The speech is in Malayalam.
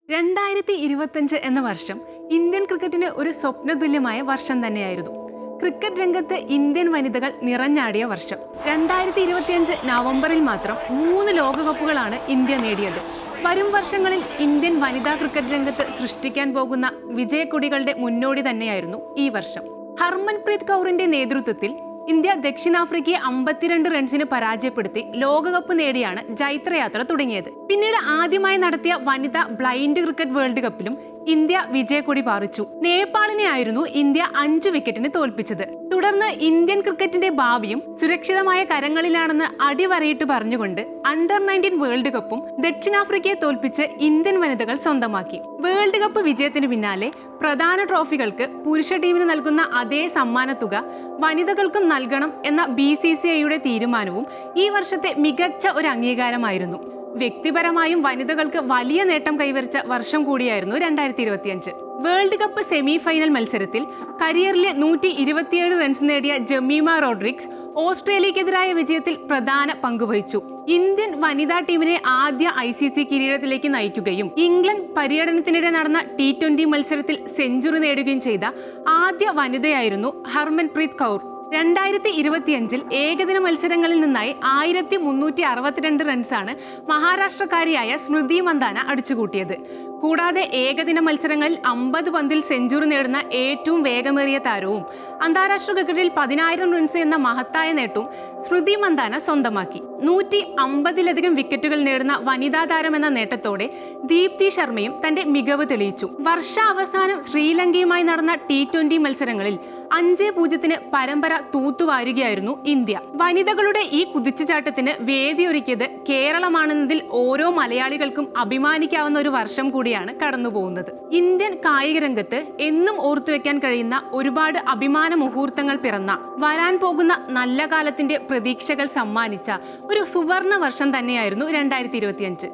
2025 എന്ന വർഷം ഇന്ത്യൻ ക്രിക്കറ്റിന് ഒരു സ്വപ്നതുല്യമായ വർഷം തന്നെയായിരുന്നു. ക്രിക്കറ്റ് രംഗത്ത് ഇന്ത്യൻ വനിതകൾ നിറഞ്ഞാടിയ വർഷം. 2025 നവംബറിൽ മാത്രം 3 ലോകകപ്പുകളാണ് ഇന്ത്യ നേടിയത്. വരും വർഷങ്ങളിൽ ഇന്ത്യൻ വനിതാ ക്രിക്കറ്റ് രംഗത്ത് സൃഷ്ടിക്കാൻ പോകുന്ന വിജയക്കൊടികളുടെ മുന്നോടി തന്നെയായിരുന്നു ഈ വർഷം. ഹർമൻപ്രീത് കൗറിന്റെ നേതൃത്വത്തിൽ ഇന്ത്യ ദക്ഷിണാഫ്രിക്കയെ 52 റൺസിന് പരാജയപ്പെടുത്തി ലോകകപ്പ് നേടിയാണ് ജൈത്രയാത്ര തുടങ്ങിയത്. പിന്നീട് ആദ്യമായി നടത്തിയ വനിതാ ബ്ലൈൻഡ് ക്രിക്കറ്റ് വേൾഡ് കപ്പിലും ഇന്ത്യ വിജയക്കൊടി പാറിച്ചു. നേപ്പാളിനെ ആയിരുന്നു ഇന്ത്യ 5 വിക്കറ്റിന് തോൽപ്പിച്ചത്. തുടർന്ന് ഇന്ത്യൻ ക്രിക്കറ്റിന്റെ ഭാവിയും സുരക്ഷിതമായ കരങ്ങളിലാണെന്ന് അടിവരയിട്ട് പറഞ്ഞുകൊണ്ട് അണ്ടർ-19 വേൾഡ് കപ്പും ദക്ഷിണാഫ്രിക്കയെ തോൽപ്പിച്ച് ഇന്ത്യൻ വനിതകൾ സ്വന്തമാക്കി. വേൾഡ് കപ്പ് വിജയത്തിന് പിന്നാലെ പ്രധാന ട്രോഫികൾക്ക് പുരുഷ ടീമിന് നൽകുന്ന അതേ സമ്മാനത്തുക വനിതകൾക്കും നൽകണം എന്ന BCCIയുടെ തീരുമാനവും ഈ വർഷത്തെ മികച്ച ഒരു അംഗീകാരമായിരുന്നു. വ്യക്തിപരമായും വനിതകൾക്ക് വലിയ നേട്ടം കൈവരിച്ച വർഷം കൂടിയായിരുന്നു 2025. വേൾഡ് കപ്പ് സെമി ഫൈനൽ മത്സരത്തിൽ കരിയറിലെ 127 റൺസ് നേടിയ ജമീമ റോഡ്രിഗ്സ് ഓസ്ട്രേലിയക്കെതിരായ വിജയത്തിൽ പ്രധാന പങ്കുവഹിച്ചു. ഇന്ത്യൻ വനിതാ ടീമിനെ ആദ്യ ICC കിരീടത്തിലേക്ക് നയിക്കുകയും ഇംഗ്ലണ്ട് പര്യടനത്തിനിടെ നടന്ന T20 മത്സരത്തിൽ സെഞ്ചുറി നേടുകയും ചെയ്ത ആദ്യ വനിതയായിരുന്നു ഹർമൻപ്രീത് കൗർ. 2025 ഏകദിന മത്സരങ്ങളിൽ നിന്നായി 1362 റൺസാണ് മഹാരാഷ്ട്രക്കാരിയായ സ്മൃതി മന്ദാന അടിച്ചുകൂട്ടിയത്. കൂടാതെ ഏകദിന മത്സരങ്ങളിൽ 50 പന്തിൽ സെഞ്ചുറി നേടുന്ന ഏറ്റവും വേഗമേറിയ താരവും അന്താരാഷ്ട്ര ക്രിക്കറ്റിൽ 10,000 റൺസ് എന്ന മഹത്തായ നേട്ടവും സ്മൃതി മന്ദാന സ്വന്തമാക്കി. 150-ലധികം വിക്കറ്റുകൾ നേടുന്ന വനിതാ താരം എന്ന നേട്ടത്തോടെ ദീപ്തി ശർമ്മയും തന്റെ മികവ് തെളിയിച്ചു. വർഷാവസാനം ശ്രീലങ്കയുമായി നടന്ന T20 മത്സരങ്ങളിൽ 5-0 പരമ്പര തൂത്തുവാരുകയായിരുന്നു ഇന്ത്യ. വനിതകളുടെ ഈ കുതിച്ചുചാട്ടത്തിന് വേദിയൊരുക്കിയത് കേരളമാണെന്നതിൽ ഓരോ മലയാളികൾക്കും അഭിമാനിക്കാവുന്ന ഒരു വർഷം കൂടിയാണ് കടന്നുപോകുന്നത്. ഇന്ത്യൻ കായിക രംഗത്ത് എന്നും ഓർത്തുവെക്കാൻ കഴിയുന്ന ഒരുപാട് അഭിമാന മുഹൂർത്തങ്ങൾ പിറന്ന, വരാൻ പോകുന്ന നല്ല കാലത്തിന്റെ പ്രതീക്ഷകൾ സമ്മാനിച്ച ഒരു സുവർണ വർഷം തന്നെയായിരുന്നു 2025.